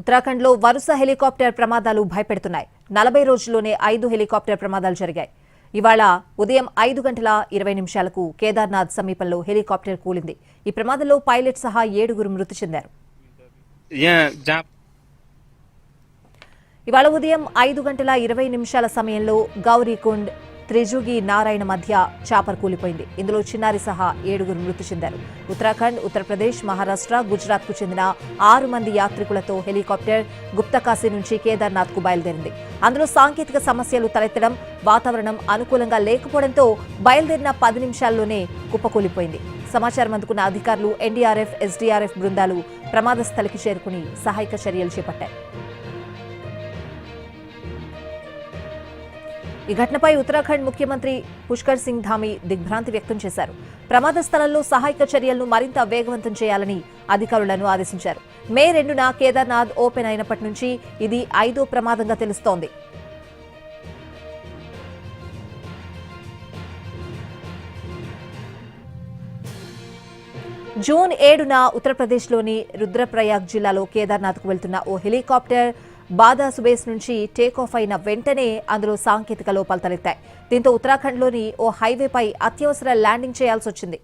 ఉత్తరాఖండ్లో వరుస హెలికాప్టర్ ప్రమాదాలు భయపెడుతున్నాయి. 40 రోజుల్లోనే 5 హెలికాప్టర్ ప్రమాదాలు జరిగాయి. ఇవాళ ఉదయం 5:20 కేదార్నాథ్ సమీపంలో హెలికాప్టర్ కూలింది. ఈ ప్రమాదంలో పైలట్ సహా 7 మృతి చెందారు. ఇవాళ ఉదయం 5:20 సమయంలో గౌరీకుండ్ త్రిజుగి నారాయణ మధ్య చాపర్ కూలిపోయింది. ఇందులో చిన్నారి సహా 7 మృతి చెందారు. ఉత్తరాఖండ్, ఉత్తరప్రదేశ్, మహారాష్ట్ర, గుజరాత్ కు చెందిన 6 మంది యాత్రికులతో హెలికాప్టర్ గుప్తకాశీ నుంచి కేదార్నాథ్ కు బయలుదేరింది. అందులో సాంకేతిక సమస్యలు తలెత్తడం, వాతావరణం అనుకూలంగా లేకపోవడంతో బయలుదేరిన 10 నిమిషాల్లోనే కుప్పకూలిపోయింది. సమాచారం అందుకున్న అధికారులు, ఎన్డీఆర్ఎఫ్, ఎస్డీఆర్ఎఫ్ బృందాలు ప్రమాద స్థలికి చేరుకుని సహాయక చర్యలు చేపట్టాయి. ఈ ఘటనపై ఉత్తరాఖండ్ ముఖ్యమంత్రి పుష్కర్ సింగ్ ధామీ దిగ్భ్రాంతి వ్యక్తం చేశారు. ప్రమాద స్థలంలో సహాయక చర్యలను మరింత వేగవంతం చేయాలని అధికారులను ఆదేశించారు. మే 2న కేదార్నాథ్ ఓపెన్ అయినప్పటి నుంచి ఇది 5వ ప్రమాదంగా తెలుస్తోంది. జూన్ 7న ఉత్తరప్రదేశ్లోని రుద్రప్రయాగ్ జిల్లాలో కేదార్నాథ్కు వెళ్తున్న ఓ హెలికాప్టర్ బాదాసుబేస్ నుంచి టేకాఫ్ అయిన వెంటనే అందులో సాంకేతిక లోపాలు తలెత్తాయి. దీంతో ఉత్తరాఖండ్లోని ఓ హైవేపై అత్యవసర ల్యాండింగ్ చేయాల్సి వచ్చింది.